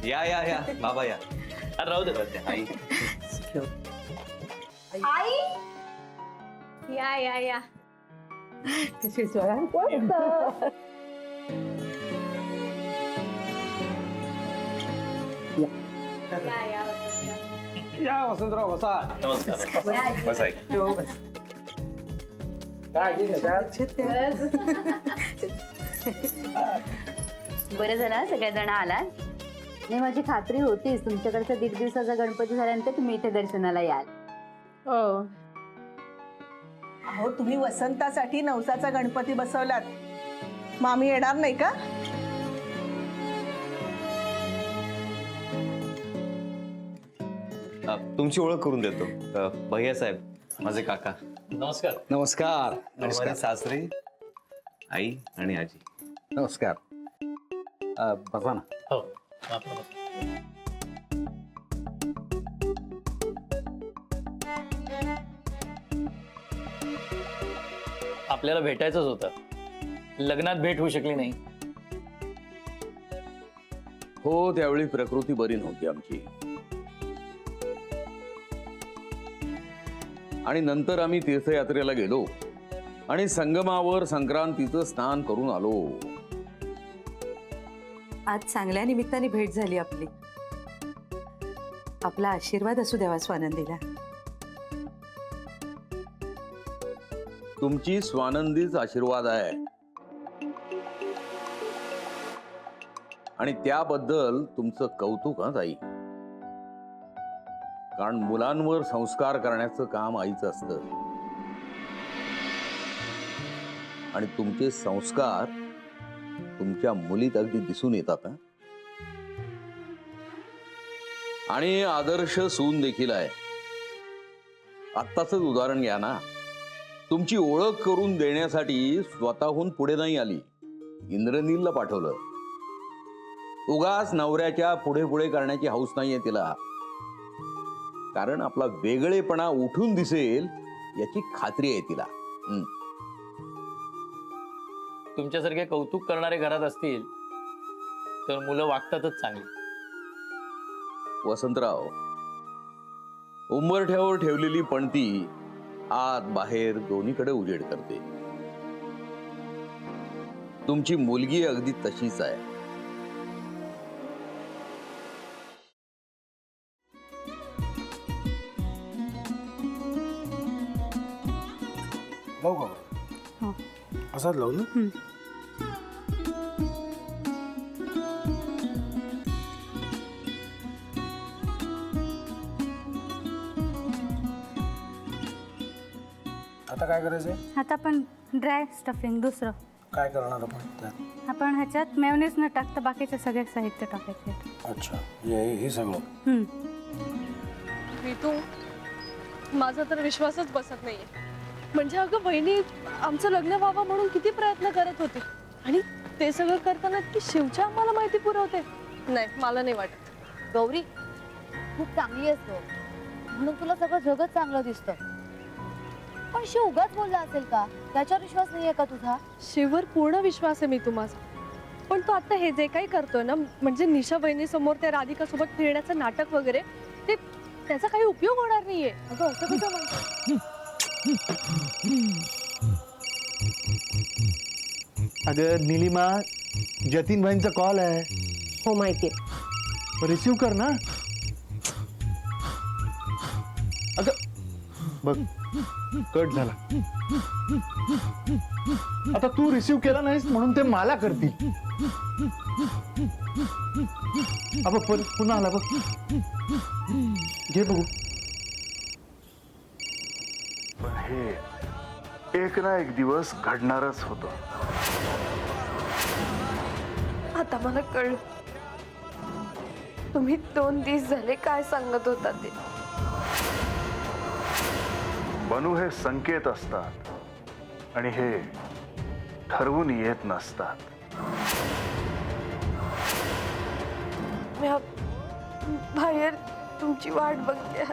या या या बाबा या. अरे राहू दे आई. आई या या या. कशी स्वयं या या या वसंतराव बसा. नमस्कार. बस आई. बरं झालं सगळेजण आलात. नाही माझी खात्री होतीच तुमच्याकडचा 1.5 दिवसाचा गणपती झाल्यानंतर तुम्ही इथे दर्शनाला याल. हो अहो तुम्ही वसंतासाठी नवसाचा गणपती बसवलात, मग आम्ही येणार नाही का? तुमची ओळख करून देतो. भैया साहेब माझे काका. नमस्कार. नमस्कार. माझे सासरे आई आणि आजी. नमस्कार. बसा ना. हो आपल्याला भेटायचंच होतं, लग्नात भेट होऊ शकली नाही. हो त्यावेळी प्रकृती बरी नव्हती आमची, आणि नंतर आम्ही तीर्थयात्रेला गेलो आणि संगमावर संक्रांतीचं स्नान करून आलो. आज चांगल्या निमित्ताने भेट झाली आपली. आपला आशीर्वाद असू द्यावा स्वानंदीला. तुमची स्वानंदीच आशीर्वाद आहे, आणि त्याबद्दल तुमचं कौतुक हा ताई. कारण मुलांवर संस्कार करण्याचं काम आईचं असतं, आणि तुमचे संस्कार तुमच्या मुलीत अगदी दिसून येतात. आणि आदर्श सून देखील आहे. आत्ताच उदाहरण घ्या ना. तुमची ओळख करून देण्यासाठी स्वतःहून पुढे नाही आली, इंद्रनीलला पाठवलं. उगाच नवऱ्याच्या पुढे पुढे करण्याची हौस नाहीये तिला, कारण आपला वेगळेपणा उठून दिसेल याची खात्री आहे तिला. तुमच्यासारखे कौतुक करणारे घरात असतील तर मुलं वागतातच चांगली. वसंतराव, उंबरठ्यावर ठेवलेली पणती आत बाहेर दोन्हीकडे उजेड करते. तुमची मुलगी अगदी तशीच आहे. लावू का? असाच लावू ना. आता काय करायचंय? आता आपण ड्राय स्टफिंग दुसरं काय करणार आपण त्यात? आपण ह्याच्यात मेयोनीज न टाकता बाकीचे सगळे साहित्य टाकायचे. अच्छा, हे सगळं. ऋतू, माझा तर विश्वासच बसत नाहीये. म्हणजे अगं बहिणी आमचं लग्न व्हावं म्हणून किती प्रयत्न करत होते, आणि ते सगळं करताना ती शिवच्या आम्हाला माहिती पुरवते. नाही, मला नाही वाटत. गौरी खूप चांगली आहेस गं, म्हणून तुला सगळं जगत चांगलं दिसतं. पण शिव उगाच बोलला असेल का? त्याच्यावर विश्वास नाहीये का तुझा? शिववर पूर्ण विश्वास आहे मी तुम्हाला, पण तो आता हे जे काही करतोय ना, म्हणजे निशा बहिणी समोर त्या राधिका सोबत फिरण्याचं नाटक वगैरे, ते त्याचा काही उपयोग होणार नाहीये. अगं असं कसं म्हणतो? अगं निलिमा, जतीन भाईंचा कॉल आहे. हो माहितीये. रिसीव कर ना. अगं बघ, कट झाला. आता तू रिसीव केला नाहीस म्हणून ते मला करतील. अब पुन्हा आला बघ, घे बघू. पण हे एक ना एक दिवस घडणारच होतं. आता मला कळलं तुम्ही 2 दिवस झाले काय सांगत होता ते. बनू हे संकेत असतात, आणि हे ठरवून येत नसतात. मी बाहेर तुमची वाट बघते.